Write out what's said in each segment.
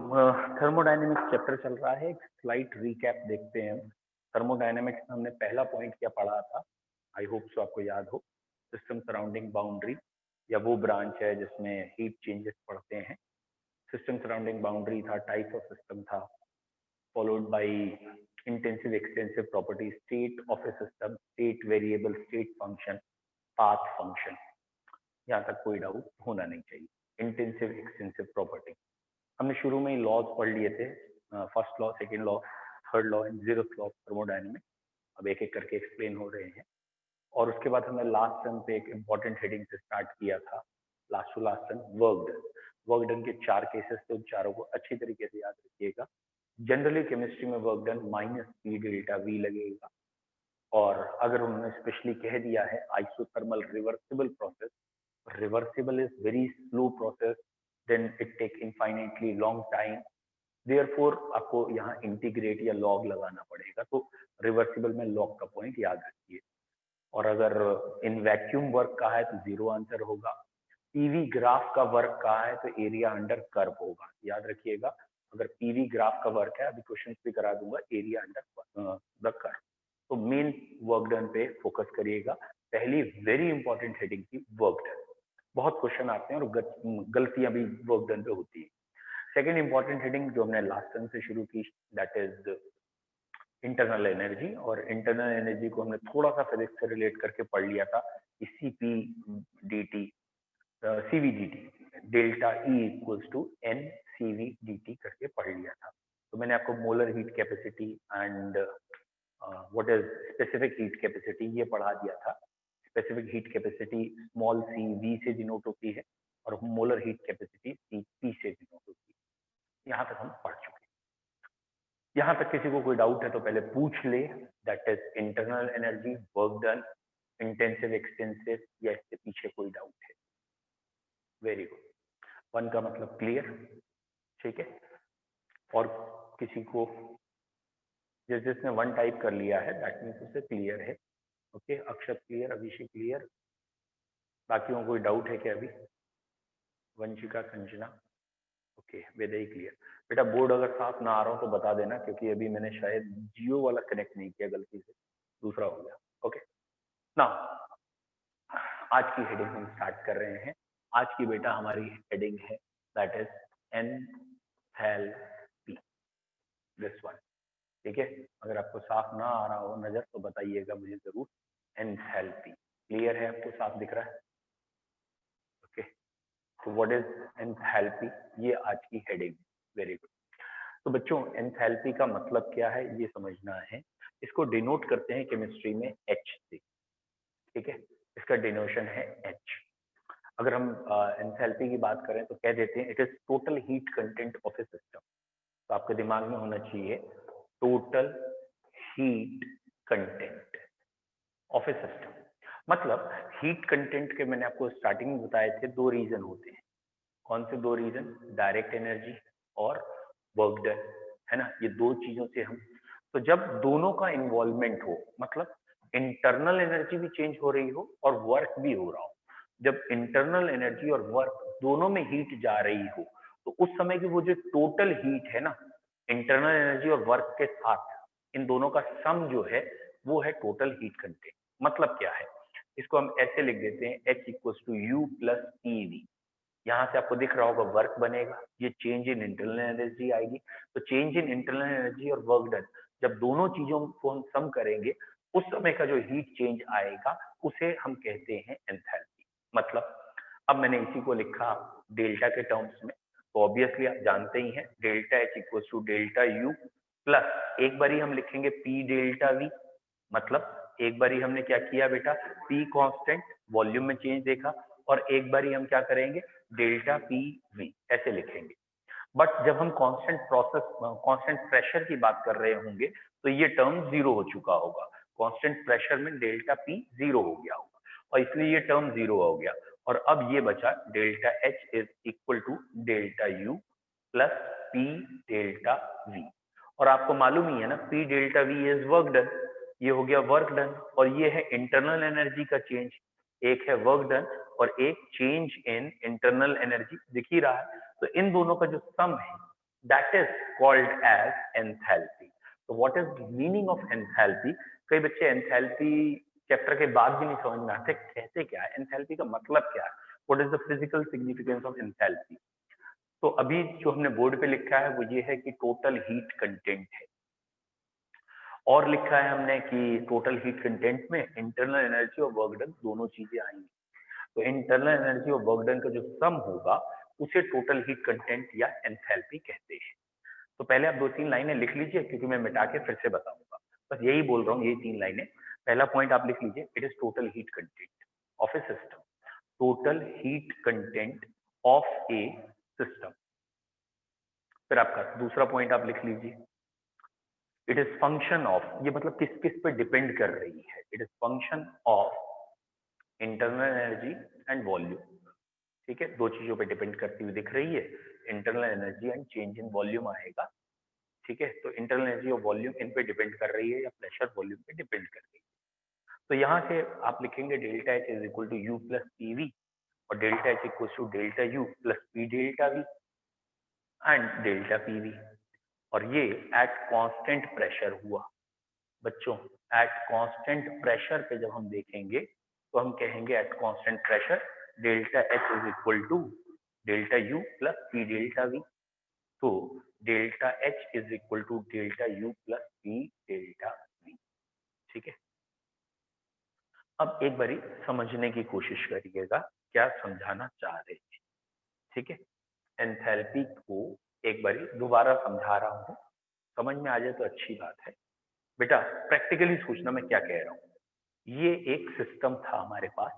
Thermodynamics chapter चल रहा है। एक स्लाइट रिकैप देखते हैं हम। थर्मोडायनेमिक्स में हमने पहला पॉइंट क्या पढ़ा था, आई होप सो आपको याद हो। सिस्टम सराउंडिंग बाउंड्री, या वो ब्रांच है जिसमें हीट चेंजेस पढ़ते हैं। सिस्टम सराउंडिंग बाउंड्री था, टाइप ऑफ सिस्टम था, followed by intensive extensive property, state of A system, state variable, state function, path function. यहाँ तक कोई डाउट होना नहीं चाहिए। इंटेंसिव एक्सटेंसिव प्रॉपर्टी हमने शुरू में ही लॉज पढ़ लिए थे, first law, second law, third law and 0th law of thermodynamics. अब एक एक करके एक्सप्लेन हो रहे हैं। और उसके बाद हमने लास्ट टर्म पे एक इम्पॉर्टेंट हेडिंग से स्टार्ट किया था। Last to last term work done. Work done के 4 केसेस थे, उन चारों को अच्छी तरीके से याद रखिएगा। जनरली केमिस्ट्री में work done minus P delta we लगेगा। और अगर उन्होंने स्पेशली कह दिया है isothermal reversible process, reversible is very slow process, then it take infinitely long time, therefore आपको यहाँ इंटीग्रेट या लॉग लगाना पड़ेगा। तो रिवर्सिबल में लॉग का पॉइंट याद रखिए। और अगर इन वैक्यूम वर्क का है तो 0 आंसर होगा। पीवी ग्राफ का वर्क का है तो एरिया अंडर कर्व होगा, याद रखिएगा। अगर पीवी ग्राफ का वर्क है, अभी क्वेश्चन भी करा दूंगा, एरिया अंडर द कर्व। तो मेन वर्क डन पे फोकस करिएगा। पहली वेरी इंपॉर्टेंट हेडिंग थी वर्क डन। बहुत क्वेश्चन आते हैं और गलतियां भी वर्क डन पे होती है। सेकंड इंपॉर्टेंट हेडिंग जो हमने लास्ट टर्म से शुरू की, दैट इज इंटरनल एनर्जी। और इंटरनल एनर्जी को हमने थोड़ा सा फिजिक्स से रिलेट करके पढ़ लिया था। C P D T, C V D T, delta E equals to N C V D T करके पढ़ लिया था। तो मैंने आपको molar heat capacity and what is specific heat capacity ये पढ़ा दिया था। Specific heat capacity small C V से डिनोट होती है और molar heat capacity C P से डिनोट होती है। यहाँ तक हम पढ़ चुके हैं। यहाँ तक किसी को कोई डाउट है तो पहले पूछ ले। That is internal energy, work done, intensive extensive, या इससे पीछे कोई डाउट है? Very good. 1 का मतलब क्लियर, ठीक है। और किसी को, जिसने 1 टाइप कर लिया है दैट मीन्स उसे क्लियर है। Okay, Akshat clear, Abhishek clear, बाकियों को कोई डाउट है क्या अभी? Vanshika, Sanjana, okay, Vedai clear. बेटा बोर्ड अगर साफ ना आ रहा हो तो बता देना, क्योंकि अभी मैंने शायद जियो वाला कनेक्ट नहीं किया, गलती से दूसरा हो गया। ओके ना, आज की हेडिंग हम स्टार्ट कर रहे हैं। आज की बेटा हमारी हेडिंग है that is enthalpy, this one, ठीक है। अगर आपको साफ ना आ रहा हो नजर तो बताइएगा मुझे जरूर। एंथैल्पी क्लियर है आपको, साफ दिख रहा है? ओके, तो व्हाट इज एंथैल्पी, ये आज की हेडिंग। Very good. तो बच्चों एंथैल्पी का मतलब क्या है ये समझना है। इसको डिनोट करते हैं केमिस्ट्री में एच से, ठीक है। इसका डिनोशन है एच। अगर हम एंथैल्पी की बात करें तो कह देते हैं it is total heat content of A system. तो आपके दिमाग में होना चाहिए total heat content of A system. मतलब हीट कंटेंट के मैंने आपको स्टार्टिंग में बताए थे 2 रीजन होते हैं। कौन से 2 रीजन? डायरेक्ट एनर्जी और वर्क डन, है ना। ये 2 चीजों से हम, तो जब दोनों का इन्वॉल्वमेंट हो, मतलब इंटरनल एनर्जी भी चेंज हो रही हो और वर्क भी हो रहा हो, जब इंटरनल एनर्जी और वर्क दोनों में हीट जा रही हो, तो उस समय की वो जो टोटल हीट है ना, इंटरनल एनर्जी और वर्क के साथ इन दोनों का सम जो है वो है टोटल हीट कंटेंट। मतलब क्या है, इसको हम ऐसे लिख देते हैं H equals to U plus E V. यहाँ से आपको दिख रहा होगा वर्क बनेगा, ये चेंज इन इंटरनल एनर्जी आएगी। तो चेंज इन इंटरनल एनर्जी और वर्क डन, जब दोनों चीजों को हम सम करेंगे उस समय का जो हीट चेंज आएगा उसे हम कहते हैं एंथैल्पी। मतलब अब मैंने इसी को लिखा डेल्टा के टर्म्स में, तो ऑब्वियसली आप जानते ही हैं delta H equal to delta U plus एक बारी हम लिखेंगे पी डेल्टा वी। मतलब एक बारी हमने क्या किया बेटा, पी कांस्टेंट वॉल्यूम में चेंज देखा, और एक बारी हम क्या करेंगे डेल्टा पी वी ऐसे लिखेंगे। बट जब हम कांस्टेंट प्रोसेस, कांस्टेंट प्रेशर की बात कर रहे होंगे तो ये टर्म 0 हो चुका होगा। कांस्टेंट प्रेशर में डेल्टा पी 0 हो गया होगा और इसलिए ये टर्म 0 हो गया। और अब ये बचा delta H is equal to delta U plus P delta V. और आपको मालूम ही है ना, P delta V is work done, ये हो गया वर्क डन। और ये है इंटरनल एनर्जी का चेंज, एक है वर्क डन और एक चेंज इन इंटरनल एनर्जी दिख ही रहा है। तो इन दोनों का जो सम है that is called as enthalpy. तो what is meaning of enthalpy? कई बच्चे एंथैल्पी चैप्टर के बाद भी नहीं समझ में आते, कहते क्या है एंथैल्पी का मतलब क्या है, what is the physical significance of enthalpy. तो अभी जो हमने बोर्ड पे लिखा है वो ये है कि टोटल हीट कंटेंट है, और लिखा है हमने कि टोटल हीट कंटेंट में इंटरनल एनर्जी और वर्क डन दोनों चीजें आएंगी। तो इंटरनल एनर्जी और वर्क डन का जो सम होगा उसे टोटल हीट कंटेंट या एंथैल्पी कहते हैं। तो पहले आप 2-3 लाइनें लिख लीजिए, क्योंकि मैं मिटा के फिर से बताऊंगा। बस यही बोल रहा हूँ, यही 3 लाइनें। पहला पॉइंट आप लिख लीजिए, it is total heat content of A system. Total heat content of A system. फिर आपका दूसरा पॉइंट आप लिख लीजिए, इट इज फंक्शन ऑफ, ये मतलब किस किस पे डिपेंड कर रही है, it is function of internal energy and volume. ठीक है, दो चीजों पे डिपेंड करती हुई दिख रही है, internal energy and change in volume आएगा। ठीक है, तो इंटरनल एनर्जी और वॉल्यूम इन पे डिपेंड कर रही है या प्रेशर वॉल्यूम पे डिपेंड कर रही है। तो यहाँ से आप लिखेंगे delta H is equal to U plus P V, और delta H equal to delta U plus P delta V and delta P V. और ये एट कांस्टेंट प्रेशर हुआ बच्चों। एट कांस्टेंट प्रेशर पे जब हम देखेंगे तो हम कहेंगे at constant pressure delta H is equal to delta U plus P delta V. तो delta H is equal to delta U plus P delta V. ठीक है, अब एक बारी समझने की कोशिश करिएगा क्या समझाना चाह रहे हैं। ठीक है, एंथैल्पी को एक बारी दोबारा समझा रहा हूं, समझ में आ जाए तो अच्छी बात है। बेटा प्रैक्टिकली सोचना मैं क्या कह रहा हूं। ये एक सिस्टम था हमारे पास,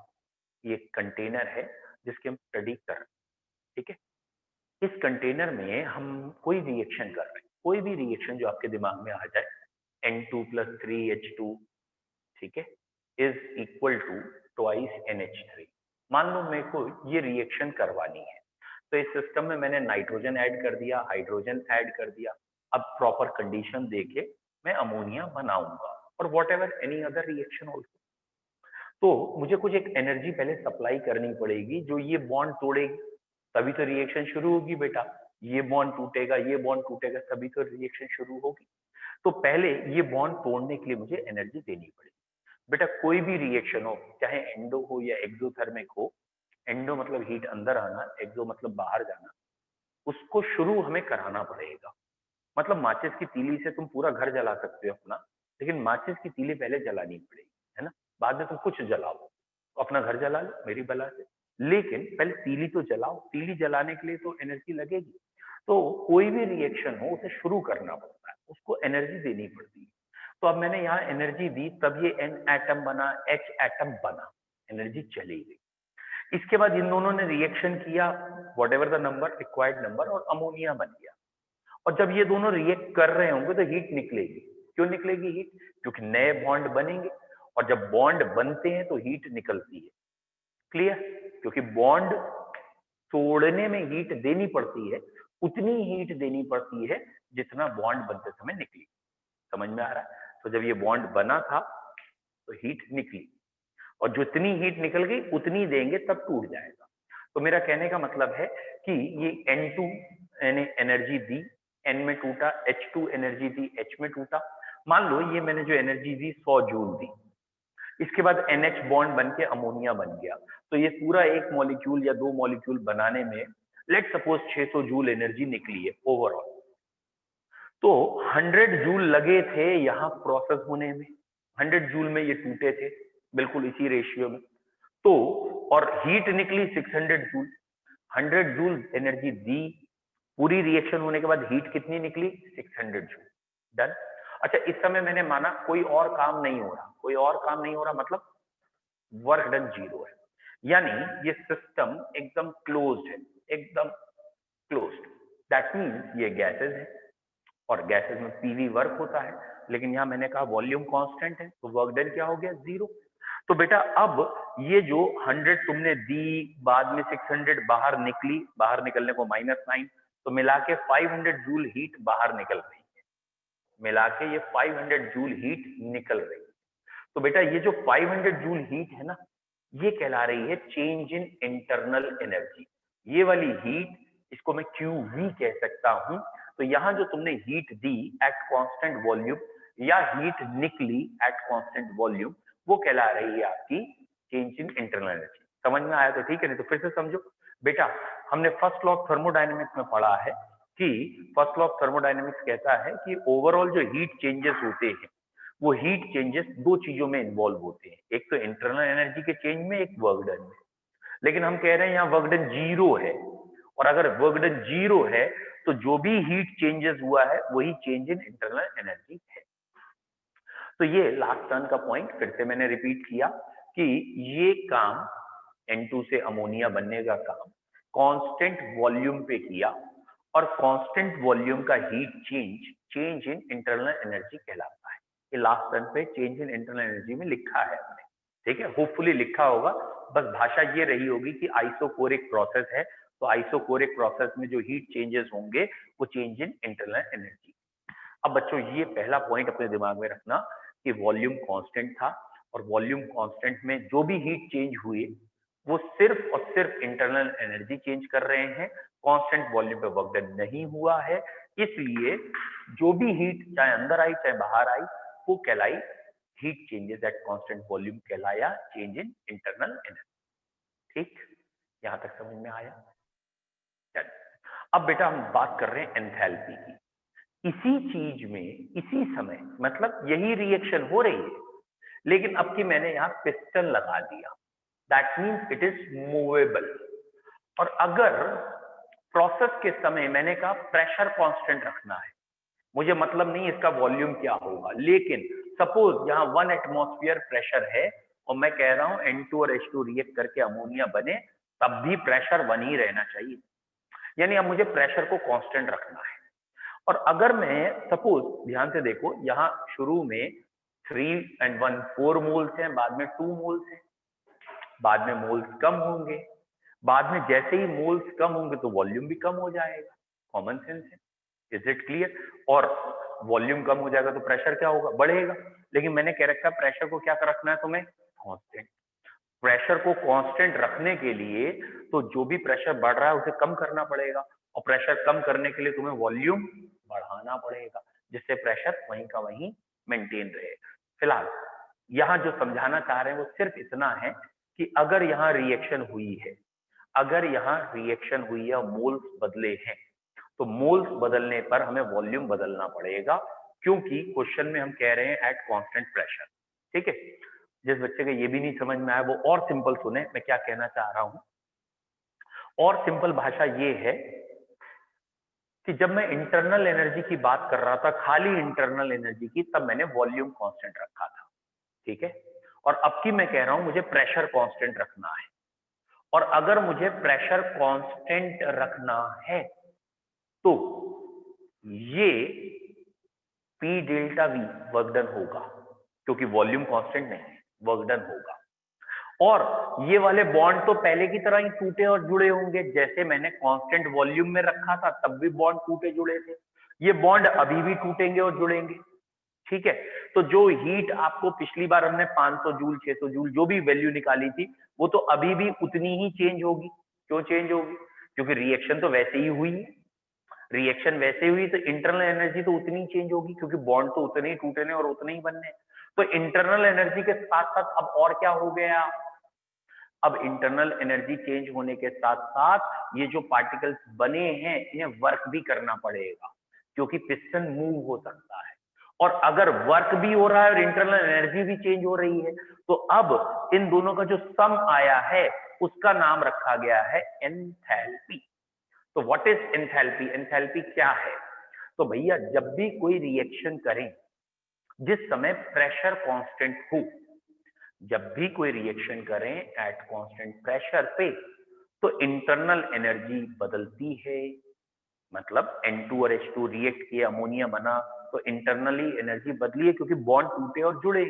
ये कंटेनर है जिसकी हम स्टडी कर रहे हैं। ठीक है, इस कंटेनर में हम कोई रिएक्शन कर रहे हैं, कोई भी रिएक्शन जो आपके दिमाग में आ जाए, N2 प्लस 3H2, ठीक है, is equal to twice NH3। मान लो मेरे को ये रिएक्शन करवानी है, तो इस सिस्टम में मैंने नाइट्रोजन ऐड कर दिया, हाइड्रोजन ऐड कर दिया। अब प्रॉपर कंडीशन देके मैं अमोनिया बनाऊंगा, और what ever any other reaction also. तो मुझे कुछ एक एनर्जी पहले सप्लाई करनी पड़ेगी जो ये बॉन्ड तोड़ेगी, तभी तो रिएक्शन शुरू होगी बेटा। ये बॉन्ड टूटेगा, ये बॉन्ड टूटेगा, तभी तो रिएक्शन शुरू होगी। तो पहले ये बॉन्ड तोड़ने के लिए मुझे एनर्जी देनी पड़ेगी। बेटा कोई भी रिएक्शन हो, चाहे एंडो हो या एक्सोथर्मिक हो, एंडो मतलब हीट अंदर आना, एक्सो मतलब बाहर जाना, उसको शुरू हमें कराना पड़ेगा। मतलब माचिस की तीली से तुम पूरा घर जला सकते हो अपना, लेकिन माचिस की तीली पहले जलानी पड़ेगी, है ना। बाद में तुम कुछ जलाओ, तो अपना घर जला लो मेरी बला से, लेकिन पहले तीली तो जलाओ। तीली जलाने के लिए तो एनर्जी लगेगी। तो कोई भी रिएक्शन हो उसे शुरू करना पड़ता है, उसको एनर्जी देनी पड़ती है। तो अब मैंने यहाँ एनर्जी दी, तब ये N एटम बना, H एटम बना, एनर्जी चली गई। इसके बाद इन दोनों ने रिएक्शन किया, what ever the number, required number, और अमोनिया बन गया। और जब ये दोनों रिएक्ट कर रहे होंगे तो हीट निकलेगी। क्यों निकलेगी हीट? क्योंकि नए बॉन्ड बनेंगे, और जब बॉन्ड बनते हैं तो हीट निकलती है। क्लियर? क्योंकि बॉन्ड तोड़ने में हीट देनी पड़ती है, उतनी हीट देनी पड़ती है जितना बॉन्ड बनते समय निकली। समझ में आ रहा है? तो जब ये बॉन्ड बना था तो हीट निकली, और जितनी हीट निकल गई उतनी देंगे तब टूट जाएगा। तो मेरा कहने का मतलब है कि ये N2 एनर्जी दी, N में टूटा, H2 एनर्जी दी, H में टूटा। मान लो ये मैंने जो एनर्जी दी 100 जूल दी, इसके बाद NH बॉन्ड बन के अमोनिया बन गया। तो ये पूरा एक मॉलिक्यूल या दो मॉलिक्यूल बनाने में लेट सपोज 600 जूल एनर्जी निकली है ओवरऑल। तो 100 जूल लगे थे यहाँ प्रोसेस होने में, 100 जूल में ये टूटे थे, बिल्कुल इसी रेशियो में। तो और हीट निकली 600 जूल, 100 जूल एनर्जी दी, पूरी रिएक्शन होने के बाद हीट कितनी निकली? 600 जूल। डन। अच्छा, इस समय मैंने माना कोई और काम नहीं हो रहा, कोई और काम नहीं हो रहा मतलब वर्क डन 0 है, यानी ये सिस्टम एकदम क्लोज्ड है, एकदम क्लोज्ड। दैट मीन्स ये गैसेज है, और गैसेज में पीवी वर्क होता है, लेकिन यहाँ मैंने कहा वॉल्यूम कांस्टेंट है, तो वर्क डन क्या हो गया? 0। तो बेटा अब ये जो 100 तुमने दी, बाद में 600 बाहर निकली, बाहर निकलने को -9, तो मिला के 500 जूल हीट बाहर निकल रही है, मिला के ये 500 जूल हीट निकल रही है। तो बेटा ये जो 500 जूल हीट है ना, ये कहला रही है चेंज इन इंटरनल एनर्जी। ये वाली हीट, इसको मैं QV कह सकता हूं। तो यहाँ जो तुमने heat the at constant volume या हीट निकली एट कांस्टेंट वॉल्यूम, वो कहला रही है आपकी चेंज इन इंटरनल एनर्जी। समझ में आया तो ठीक है, नहीं तो फिर से समझो बेटा। हमने फर्स्ट लॉ ऑफ थर्मोडायनेमिक्स में पढ़ा है कि फर्स्ट लॉ ऑफ थर्मोडायनेमिक्स कहता है कि ओवरऑल जो हीट चेंजेस होते हैं वो हीट चेंजेस दो चीजों में इन्वॉल्व होते हैं, एक तो इंटरनल एनर्जी के चेंज में, एक वर्क डन में। लेकिन हम कह रहे हैं यहाँ वर्क डन 0 है, और अगर वर्क डन 0 है तो जो भी हीट चेंजेस हुआ है वही चेंज इन इंटरनल एनर्जी है। तो ये लास्ट टर्न का पॉइंट फिर से मैंने रिपीट किया कि ये काम N2 से अमोनिया बनने का काम कांस्टेंट वॉल्यूम पे किया, और कांस्टेंट वॉल्यूम का heat change in internal energy कहलाता है। ये लास्ट टर्न पे चेंज इन इंटरनल एनर्जी में लिखा है हमने, ठीक है, होपफुली लिखा होगा। बस भाषा ये रही होगी कि आइसोकोरिक प्रोसेस है, तो आइसोकोरिक प्रोसेस में जो हीट चेंजेस होंगे वो चेंज इन इंटरनल एनर्जी। अब बच्चों ये पहला पॉइंट अपने दिमाग में रखना कि वॉल्यूम कांस्टेंट था, और वॉल्यूम कांस्टेंट में जो भी हीट चेंज हुए वो सिर्फ और सिर्फ इंटरनल एनर्जी चेंज कर रहे हैं, कांस्टेंट वॉल्यूम पे वर्क डन नहीं हुआ है। इसलिए जो भी हीट चाहे अंदर आई चाहे बाहर आई वो कहलाई heat changes at constant volume कहलाया चेंज इन इंटरनल एनर्जी। ठीक, यहां तक समझ में आया? चल अब बेटा हम बात कर रहे हैं एंथैल्पी की। इसी चीज में इसी समय मतलब यही रिएक्शन हो रही है, लेकिन अब की मैंने यहाँ पिस्टन लगा दिया, that means it is movable. और अगर प्रोसेस के समय मैंने कहा प्रेशर कांस्टेंट रखना है, मुझे मतलब नहीं इसका वॉल्यूम क्या होगा, लेकिन सपोज यहाँ 1 एटमॉस्फेयर प्रेशर है और मैं कह रहा हूं N2 और H2 रिएक्ट करके अमोनिया बने, तब भी प्रेशर 1 ही रहना चाहिए। यानी अब मुझे प्रेशर को कांस्टेंट रखना है। और अगर मैं सपोज ध्यान से देखो, यहाँ शुरू में 3 and 1 4 मोल्स हैं, बाद में 2 मोल्स हैं, बाद में मोल्स कम होंगे, बाद में जैसे ही मोल्स कम होंगे तो वॉल्यूम भी कम हो जाएगा। कॉमन सेंस है, इज इट क्लियर? और वॉल्यूम कम हो जाएगा तो प्रेशर क्या होगा? बढ़ेगा। लेकिन मैंने कह रखा है प्रेशर को क्या कर रखना है तुम्हें? कांस्टेंट। प्रेशर को कांस्टेंट रखने के लिए तो जो भी प्रेशर बढ़ रहा है उसे कम करना पड़ेगा, और प्रेशर कम करने के लिए तुम्हें वॉल्यूम बढ़ाना पड़ेगा, जिससे प्रेशर वहीं का वहीं मेंटेन रहे। फिलहाल यहाँ जो समझाना चाह रहे हैं वो सिर्फ इतना है कि अगर यहाँ रिएक्शन हुई है, अगर यहाँ रिएक्शन हुई है और मोल्स बदले हैं, तो मोल्स बदलने पर हमें वॉल्यूम बदलना पड़ेगा, क्योंकि क्वेश्चन में हम कह रहे हैं एट कांस्टेंट प्रेशर। ठीक है, जिस बच्चे को ये भी नहीं समझ में आया वो और सिंपल सुने मैं क्या कहना चाह रहा हूं। और सिंपल भाषा ये है कि जब मैं इंटरनल एनर्जी की बात कर रहा था, खाली इंटरनल एनर्जी की, तब मैंने वॉल्यूम कांस्टेंट रखा था, ठीक है। और अब की मैं कह रहा हूं मुझे प्रेशर कांस्टेंट रखना है, और अगर मुझे प्रेशर कांस्टेंट रखना है तो ये P delta we work done होगा, क्योंकि वॉल्यूम कांस्टेंट नहीं है, वर्क डन होगा। और ये वाले बॉन्ड तो पहले की तरह ही टूटे और जुड़े होंगे, जैसे मैंने कांस्टेंट वॉल्यूम में रखा था तब भी बॉन्ड टूटे जुड़े थे, ये बॉन्ड अभी भी टूटेंगे और जुड़ेंगे। ठीक है, तो जो हीट आपको पिछली बार हमने 500 जूल 600 जूल जो भी वैल्यू निकाली थी वो तो अभी भी उतनी ही चेंज होगी। क्यों चेंज होगी? क्योंकि रिएक्शन तो वैसे ही हुई है, रिएक्शन वैसे हुई तो इंटरनल एनर्जी तो उतनी ही चेंज होगी, क्योंकि बॉन्ड तो उतने ही टूटने और उतने ही बनने। तो इंटरनल एनर्जी के साथ साथ अब और क्या हो गया, अब इंटरनल एनर्जी चेंज होने के साथ साथ ये जो पार्टिकल्स बने हैं इन्हें वर्क भी करना पड़ेगा, क्योंकि पिस्टन मूव हो सकता है। और अगर वर्क भी हो रहा है और इंटरनल एनर्जी भी चेंज हो रही है, तो अब इन दोनों का जो सम आया है उसका नाम रखा गया है एंथैल्पी। तो व्हाट इज एंथैल्पी? एंथैल्पी क्या है? तो भैया जब भी कोई रिएक्शन करें जिस समय प्रेशर कांस्टेंट हो, जब भी कोई रिएक्शन करें एट कांस्टेंट प्रेशर पे, तो इंटरनल एनर्जी बदलती है। मतलब N2 और H2 रिएक्ट किए, अमोनिया बना, तो इंटरनली एनर्जी बदली है, क्योंकि बॉन्ड टूटे और जुड़े,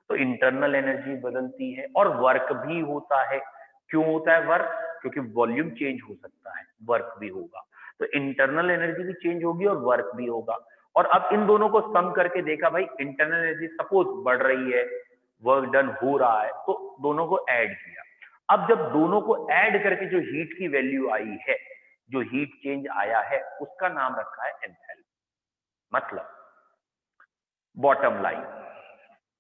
तो इंटरनल एनर्जी बदलती है। और वर्क भी होता है। क्यों होता है वर्क? क्योंकि वॉल्यूम चेंज हो सकता है, वर्क भी होगा। तो इंटरनल एनर्जी भी चेंज होगी और वर्क भी होगा। और अब इन दोनों को सम करके देखा भाई, इंटरनल एनर्जी सपोज बढ़ रही है, वर्क डन हो रहा है, तो दोनों को ऐड किया। अब जब दोनों को ऐड करके जो हीट की वैल्यू आई है, जो हीट चेंज आया है उसका नाम रखा है एंथैल्पी। मतलब बॉटम लाइन,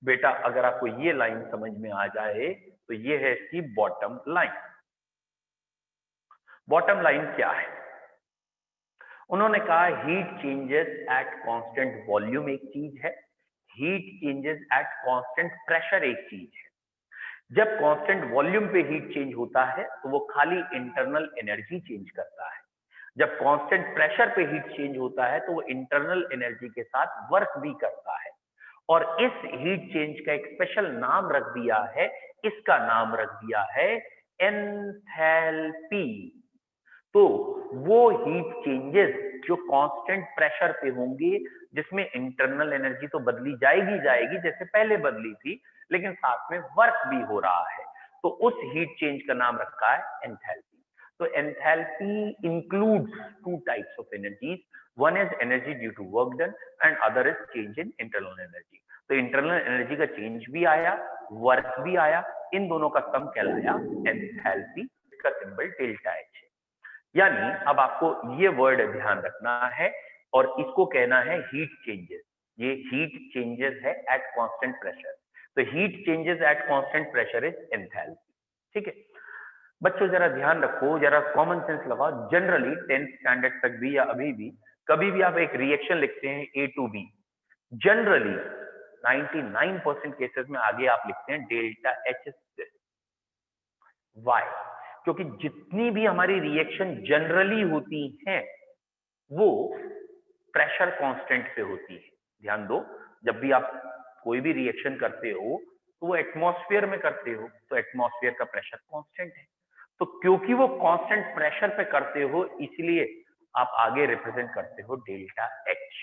बेटा अगर आपको ये लाइन समझ में आ जाए तो ये है इसकी बॉटम लाइन। बॉटम लाइन क्या है? उन्होंने कहा heat changes at constant volume एक चीज है, heat changes at constant pressure एक चीज है। जब कांस्टेंट वॉल्यूम पे हीट चेंज होता है तो वो खाली इंटरनल एनर्जी चेंज करता है, जब कांस्टेंट प्रेशर पे हीट चेंज होता है तो वो इंटरनल एनर्जी के साथ वर्क भी करता है। और इस हीट चेंज का एक स्पेशल नाम रख दिया है, इसका नाम रख दिया है एंथैल्पी। तो वो हीट चेंजेस जो कांस्टेंट प्रेशर पे होंगे, जिसमें इंटरनल एनर्जी तो बदली जाएगी जाएगी जैसे पहले बदली थी, लेकिन साथ में वर्क भी हो रहा है, तो उस हीट चेंज का नाम रखा है एंथैल्पी। तो enthalpy includes two types of energies, one is energy due to work done and other is change in internal energy. तो इंटरनल एनर्जी का चेंज भी आया, वर्क भी आया, इन दोनों का सम कहलाया एंथैल्पी, इसका सिंबल डेल्टा एच है। यानी अब आपको ये वर्ड ध्यान रखना है और इसको कहना है हीट चेंजेस। ये हीट चेंजेस है एट कांस्टेंट प्रेशर। तो heat changes at constant pressure is enthalpy. ठीक है बच्चों, जरा ध्यान रखो, जरा कॉमन सेंस लगाओ। जनरली 10th स्टैंडर्ड तक भी या अभी भी कभी भी आप एक रिएक्शन लिखते हैं ए टू बी, जनरली 99% केसेस में आगे आप लिखते हैं डेल्टा एच। वाई? क्योंकि जितनी भी हमारी रिएक्शन जनरली होती हैं वो प्रेशर कांस्टेंट पे होती है। ध्यान दो, जब भी आप कोई भी रिएक्शन करते हो तो वो एटमॉस्फेयर में करते हो, तो एटमॉस्फेयर का प्रेशर कांस्टेंट है। तो क्योंकि वो कांस्टेंट प्रेशर पे करते हो इसलिए आप आगे रिप्रेजेंट करते हो डेल्टा एच,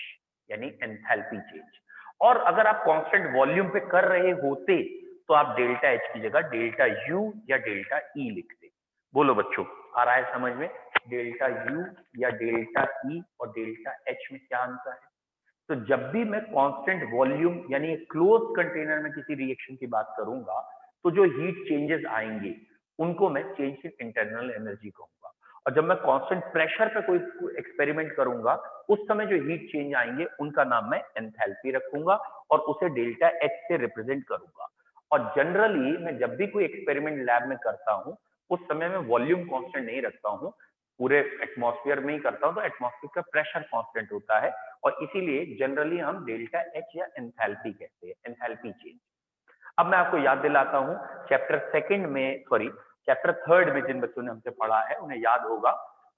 यानी एंथैल्पी चेंज। और अगर आप कांस्टेंट वॉल्यूम पे कर रहे होते तो आप डेल्टा एच की जगह डेल्टा यू या डेल्टा ई लिखते। बोलो बच्चों, आ रहा है समझ में? डेल्टा यू या डेल्टा ई और डेल्टा एच में क्या अंतर है? तो जब भी मैं कांस्टेंट वॉल्यूम यानी क्लोज कंटेनर में किसी रिएक्शन की बात करूंगा तो जो हीट चेंजेस आएंगे उनको मैं चेंज इन इंटरनल एनर्जी कहूंगा। और जब मैं कांस्टेंट प्रेशर पे कोई एक्सपेरिमेंट करूंगा उस समय जो हीट चेंज आएंगे उनका नाम मैं एंथैल्पी रखूंगा और उसे डेल्टा एच से रिप्रेजेंट करूंगा। और जनरली मैं जब भी कोई एक्सपेरिमेंट लैब में करता हूं उस समय में वॉल्यूम कांस्टेंट नहीं रखता हूं, पूरे एटमॉस्फेयर में ही करता हूं, तो एटमॉस्फेयर का प्रेशर कांस्टेंट होता है और इसीलिए जनरली हम डेल्टा एच या एंथैल्पी कहते हैं, एंथैल्पी चेंज। अब मैं आपको याद दिलाता हूं, चैप्टर थर्ड में जिन बच्चों ने हमसे पढ़ा है उन्हें याद होगा,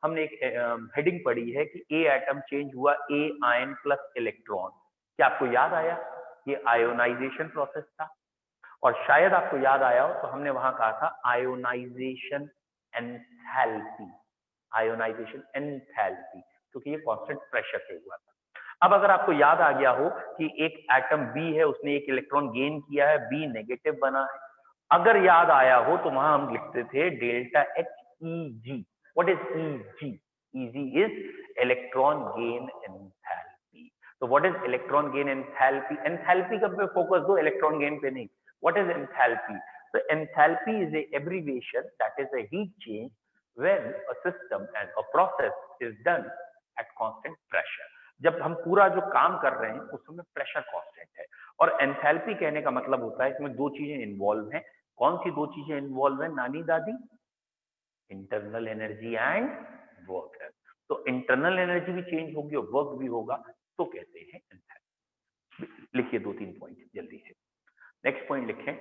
हमने एक हेडिंग पढ़ी है कि ए एटम चेंज हुआ ए आयन प्लस इलेक्ट्रॉन। क्या आपको याद आया? ये आयोनाइजेशन प्रोसेस था। और शायद आपको याद आया हो तो हमने वहां कहा था आयोनाइजेशन एंथैल्पी, आयोनाइजेशन एंथैल्पी, क्योंकि ये कांस्टेंट प्रेशर पे हुआ था। अब अगर आपको याद आ गया हो कि एक एटम बी है, उसने एक इलेक्ट्रॉन गेन किया है, बी नेगेटिव बना है, अगर याद आया हो तो वहां हम लिखते थे delta H E G. What is E G? E G is electron gain enthalpy. तो what is electron gain enthalpy? Enthalpy का पे फोकस दो, इलेक्ट्रॉन गेन पे नहीं। What is enthalpy? So enthalpy is a abbreviation, that is a heat change when a system and a process is done at constant pressure. जब हम पूरा जो काम कर रहे हैं उस समय प्रेशर कांस्टेंट है। और एंथैल्पी कहने का मतलब होता है इसमें दो चीजें इन्वॉल्व हैं। कौन सी दो चीजें इन्वॉल्व हैं नानी दादी? Internal energy and work done. तो इंटरनल एनर्जी भी चेंज होगी और वर्क भी होगा, तो कहते हैं एंथैल्पी। लिखिए दो तीन पॉइंट जल्दी से। नेक्स्ट पॉइंट लिखें,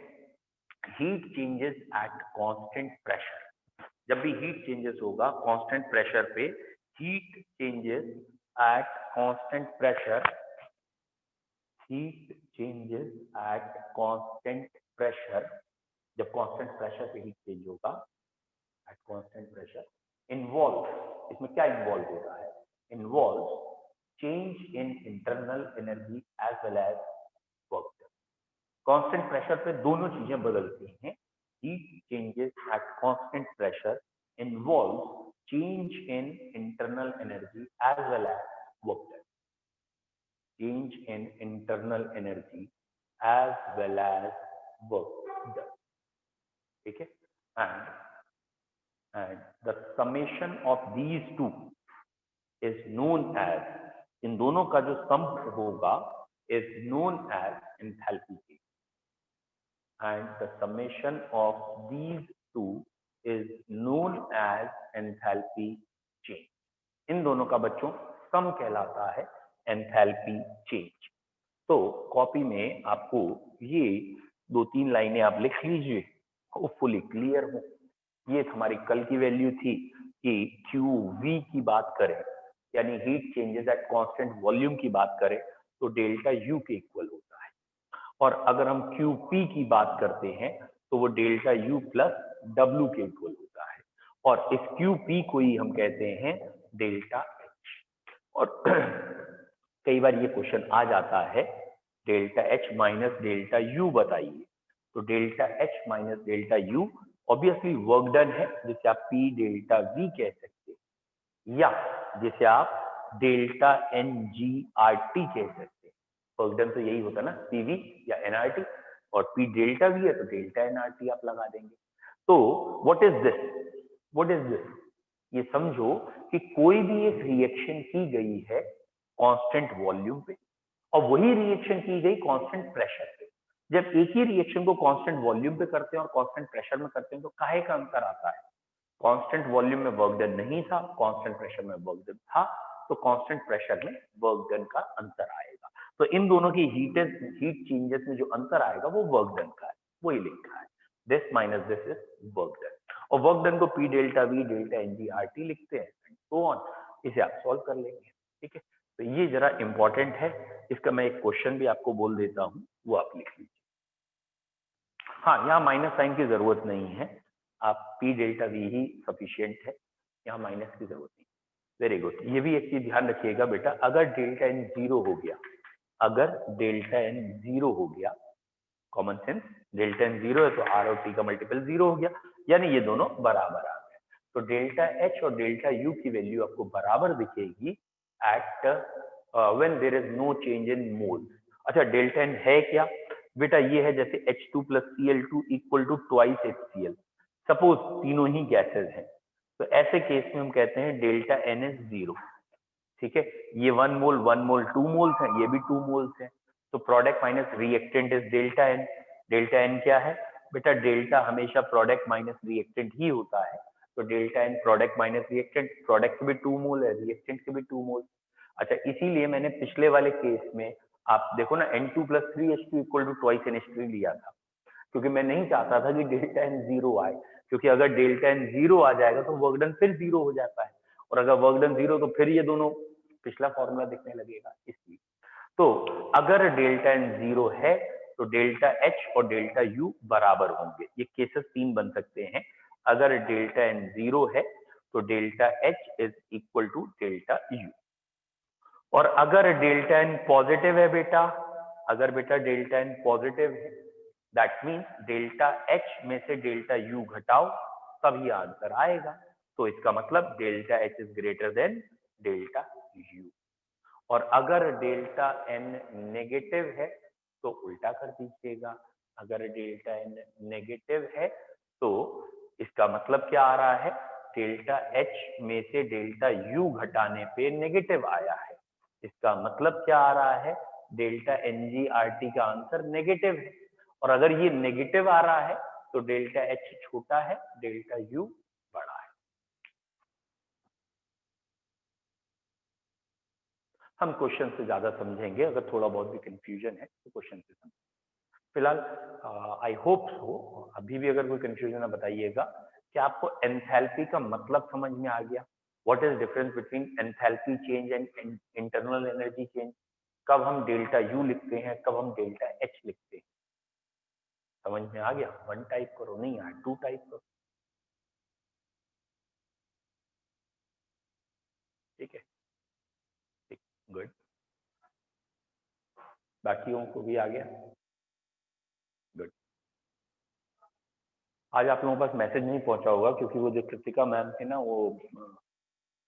heat changes at constant pressure. जब भी हीट चेंजेस होगा कांस्टेंट प्रेशर पे, heat changes at constant pressure, heat changes at constant pressure, जब कांस्टेंट प्रेशर पे हीट चेंज होगा एट कांस्टेंट प्रेशर, इन्वॉल्व, इसमें क्या इन्वॉल्व हो रहा है? Involve change in internal energy as well as work. Constant pressure पे दोनों चीजें बदलती हैं। Heat changes at constant pressure involve change in internal energy as well as work done. Change in internal energy as well as work done. ठीक है? And and the summation of these two is known as, इन दोनों का जो sum होगा is known as enthalpy change, and the summation of these two is known as enthalpy change. इन दोनों का बच्चों सम कहलाता है एंथैल्पी चेंज। तो कॉपी में आपको ये 2-3 लाइनें आप लिख लीजिए, होपफुली क्लियर हो। ये हमारी कल की वैल्यू थी कि क्यू वी की बात करें, यानी heat changes at constant volume की बात करें, तो डेल्टा यू के इक्वल होता है। और अगर हम क्यू पी की बात करते हैं तो वो डेल्टा यू प्लस डब्ल्यू के इक्वल होता है। और इस क्यू पी को ही हम कहते हैं डेल्टा एच। और कई बार ये क्वेश्चन आ जाता है, delta H minus delta U बताइए। तो delta H minus delta U obviously work done है, जिसे आप पी डेल्टा वी कह सकते हैं, या जिसे आप delta N G R T कह सकते हैं। वर्क डन तो यही होता है ना, पीवी या एनआरटी, और पी डेल्टा वी है तो डेल्टा एनआरटी आप लगा देंगे। तो what is this, what is this, ये समझो कि कोई भी एक रिएक्शन की गई है कांस्टेंट वॉल्यूम पे, और वही रिएक्शन की गई कांस्टेंट प्रेशर पे। जब एक ही रिएक्शन को कांस्टेंट वॉल्यूम पे करते हैं और कांस्टेंट प्रेशर में करते हैं तो काहे का अंतर आता है? कांस्टेंट वॉल्यूम में वर्क डन नहीं था, कांस्टेंट प्रेशर में वर्क डन था, तो कांस्टेंट प्रेशर में वर्क डन का अंतर आएगा। तो इन दोनों की हीट चेंजेस में जो अंतर आएगा वो वर्क डन का है, वही लिखा है। This minus this is work done, और वर्क डन को P delta V delta N G R T लिखते हैं, सो ऑन। इसे आप सॉल्व कर लेंगे, ठीक है। तो ये जरा इंपॉर्टेंट है, इसका मैं एक क्वेश्चन भी आपको बोल देता हूँ, वो आप लिख लीजिए। हाँ, यहाँ माइनस साइन की जरूरत नहीं है, आप P delta we he sufficient है, यहाँ माइनस की जरूरत नहीं। Very good. ये भी एक चीज ध्यान रखिएगा बेटा, अगर डेल्टा एन जीरो हो गया, अगर डेल्टा एन जीरो हो गया, common sense, delta N zero है तो आर और टी का मल्टीपल जीरो हो गया, यानी ये दोनों बराबर आ गए। तो डेल्टा एच और डेल्टा यू की वैल्यू आपको बराबर दिखेगी at when there is no change in mole. अच्छा, डेल्टा एन है क्या बेटा? ये है जैसे H2 plus Cl2 equal to twice HCl। Suppose तीनों ही गैसेज हैं, तो ऐसे केस में हम कहते हैं डेल्टा एन इज जीरो, ठीक है। ये 1 मोल 2 मोल्स हैं, ये भी 2 मोल्स हैं, तो product minus reactant is delta N. Delta N क्या है बेटा? डेल्टा हमेशा प्रोडक्ट माइनस रिएक्टेंट ही होता है, तो delta N product minus reactant, product के भी 2 मोल है, रिएक्टेंट के भी 2 मोल। अच्छा, इसीलिए मैंने पिछले वाले केस में आप देखो ना N2 plus 3H2 equal to twice NH3 लिया था, क्योंकि मैं नहीं चाहता था कि डेल्टा एन जीरो आए, क्योंकि अगर डेल्टा एन जीरो आ जाएगा तो वर्क डन फिर जीरो हो जाता है, और अगर वर्क डन जीरो तो फिर ये दोनों पिछला फॉर्मूला दिखने लगेगा, इसलिए। तो अगर डेल्टा एन जीरो है तो डेल्टा एच और डेल्टा यू बराबर होंगे। ये केसेस 3 बन सकते हैं। अगर डेल्टा एन जीरो है तो delta H is equal to delta U, और अगर डेल्टा एन पॉजिटिव है बेटा, अगर बेटा डेल्टा एन पॉजिटिव है, दैट मीन्स डेल्टा एच में से डेल्टा यू घटाओ, तभी आंसर आएगा। तो इसका मतलब delta H is greater than delta U. और अगर डेल्टा एन नेगेटिव है तो उल्टा कर दीजिएगा। अगर डेल्टा एन नेगेटिव है तो इसका मतलब क्या आ रहा है? डेल्टा एच में से डेल्टा यू घटाने पे नेगेटिव आया है, इसका मतलब क्या आ रहा है? Delta N G R T का आंसर नेगेटिव है। और अगर ये नेगेटिव आ रहा है तो डेल्टा एच छोटा है, डेल्टा यू बड़ा है। हम क्वेश्चन से ज्यादा समझेंगे, अगर थोड़ा बहुत भी कंफ्यूजन है तो क्वेश्चन से समझेंगे। फिलहाल आई होप सो, अभी भी अगर कोई कंफ्यूजन है बताइएगा। क्या आपको एंथैल्पी का मतलब समझ में आ गया? What is difference between enthalpy change and internal energy change? कब हम डेल्टा यू लिखते हैं, कब हम डेल्टा एच लिखते हैं? समझ में आ गया? 1 टाइप करो, नहीं आया 2 टाइप करो, ठीक है, ठीक, गुड। बाकियों को भी आ गया, गुड। आज आप लोगों के पास मैसेज नहीं पहुंचा होगा, क्योंकि वो जो कृतिका मैम थे ना, वो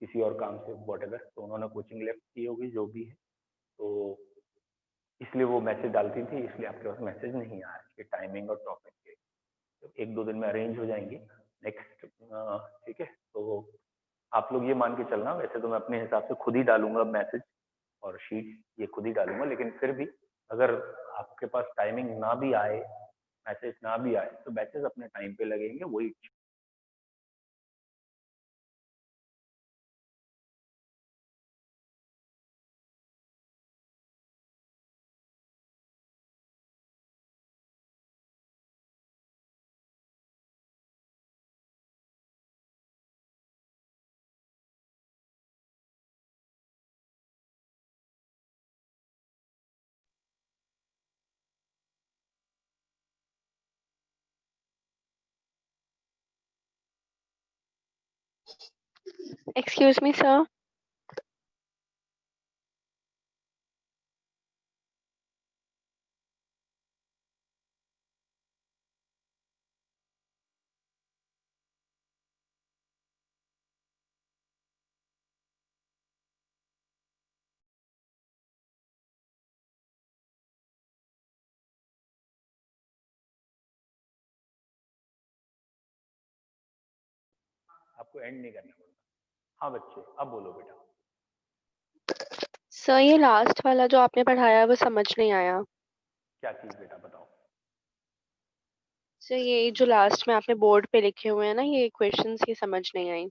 किसी और काम से वॉटेवर, तो उन्होंने कोचिंग लेफ्ट की होगी, जो भी है, तो इसलिए वो मैसेज डालती थी, इसलिए आपके पास मैसेज नहीं आया कि टाइमिंग और टॉपिक के। तो 1-2 दिन में अरेंज हो जाएंगे, नेक्स्ट, ठीक है। तो आप लोग ये मान के चलना, वैसे तो मैं अपने हिसाब से खुद ही डालूंगा मैसेज और शीट, ये खुद ही डालूंगा, लेकिन फिर भी अगर आपके पास टाइमिंग ना भी आए, मैसेज ना भी आए, तो बैचेस अपने टाइम पे लगेंगे, वही। Excuse me, sir. आपको एंड नहीं करना पड़ता। हाँ बच्चे, अब बोलो बेटा। सर ये लास्ट वाला जो आपने पढ़ाया वो समझ नहीं आया। क्या चीज बेटा, बताओ। सर ये जो लास्ट में आपने बोर्ड पे लिखे हुए हैं ना ये क्वेश्चंस, ये समझ नहीं आई।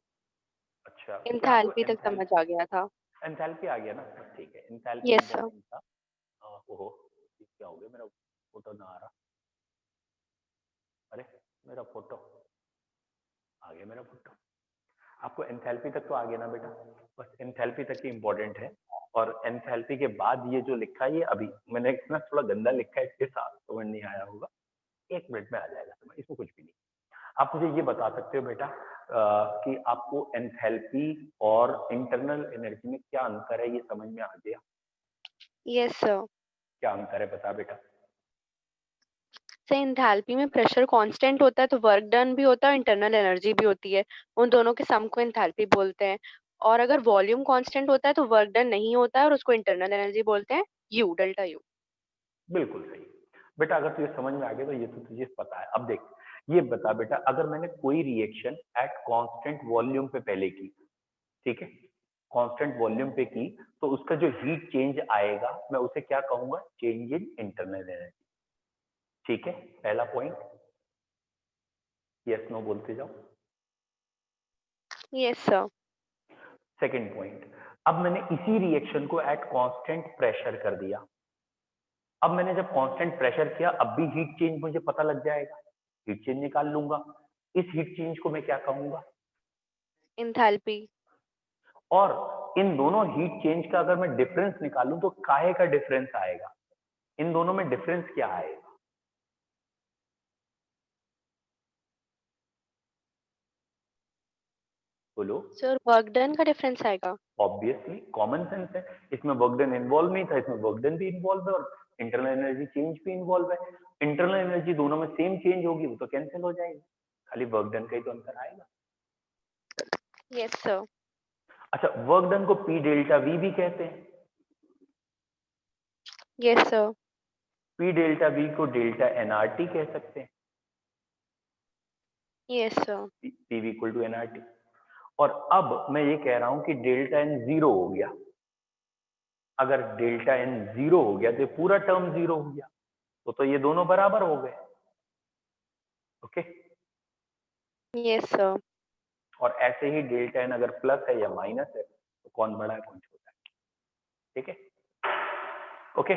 अच्छा, क्या आपको एंथैल्पी तक समझ आ गया था। एंथैल्पी आ गया ना, बस ठीक है। Enthalpy yes sir. इंपॉर्टेंट था। ओहो, ये क्या हो गया, मेरा फोटो ना आ रहा। अरे, मेरा फोटो आ गया, मेरा फोटो। आपको एंथैल्पी तक तो आ गया ना बेटा, बस एंथैल्पी तक ही इम्पोर्टेंट है। और एंथैल्पी के बाद ये जो लिखा है, ये अभी मैंने ना थोड़ा गंदा लिखा है, इसके साथ समझ नहीं आया होगा, 1 मिनट में आ जाएगा समझ, इसमें कुछ भी नहीं। आप मुझे ये बता सकते हो बेटा कि आपको एंथैल्पी और इंटरनल एनर्जी में क्या अंतर है, ये समझ में आ गया? Yes sir. क्या अंतर है बता बेटा। सर एंथैल्पी में प्रेशर कांस्टेंट होता है तो वर्क डन भी होता है, इंटरनल एनर्जी भी होती है। उन दोनों के सम को एंथैल्पी बोलते हैं। और अगर वॉल्यूम कांस्टेंट होता है तो वर्क डन नहीं होता है और उसको इंटरनल एनर्जी बोलते हैं, यू, डेल्टा यू। बिल्कुल सही बेटा, अगर तुझे समझ में आ गया तो ये तो तुझे पता है। अब देख, ये बता बेटा, अगर मैंने कोई रिएक्शन एट कांस्टेंट वॉल्यूम पे पहले की, ठीक है, कांस्टेंट वॉल्यूम पे की, तो उसका जो हीट चेंज आएगा मैं उसे क्या कहूंगा, चेंज इन इंटरनल एनर्जी। ठीक है, पहला पॉइंट, यस नो बोलते जाओ। Yes sir. सेकंड पॉइंट, अब मैंने इसी रिएक्शन को एट कांस्टेंट प्रेशर कर दिया। अब मैंने जब कांस्टेंट प्रेशर किया, अब भी हीट चेंज मुझे पता लग जाएगा, हीट चेंज निकाल लूंगा। इस हीट चेंज को मैं क्या कहूंगा, एंथैल्पी। और इन दोनों हीट चेंज का अगर मैं डिफरेंस निकालूं तो काहे का डिफरेंस आएगा, इन दोनों में डिफरेंस क्या आएगा, बोलो। सर वर्क डन का डिफरेंस आएगा। ऑब्वियसली कॉमन सेंस है, इसमें वर्क डन इन्वॉल्व नहीं था, इसमें वर्क डन भी इन्वॉल्व है और इंटरनल एनर्जी चेंज भी इन्वॉल्व है। इंटरनल एनर्जी दोनों में सेम चेंज होगी, वो तो कैंसिल हो जाएगी, खाली वर्क डन का ही तो अंतर आएगा। Yes sir. अच्छा, वर्क डन को पी डेल्टा वी भी कहते हैं। Yes sir. P delta V को डेल्टा एनआरटी कह सकते हैं। Yes sir. P equal to N R T. और अब मैं ये कह रहा हूं कि डेल्टा एन जीरो हो गया। अगर डेल्टा एन जीरो हो गया तो ये पूरा टर्म जीरो हो गया, तो ये दोनों बराबर हो गए। ओके। Yes sir. और ऐसे ही डेल्टा एन अगर प्लस है या माइनस है तो कौन बड़ा है कौन छोटा है। ठीक है, ओके।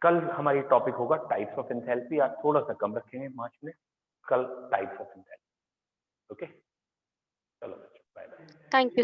कल हमारी टॉपिक होगा टाइप्स ऑफ एंथैल्पी, आज थोड़ा सा कम रखेंगे 5 मिनट, कल टाइप्स ऑफ एंथैल्पी। ओके, चलो बाय बाय। Thank you.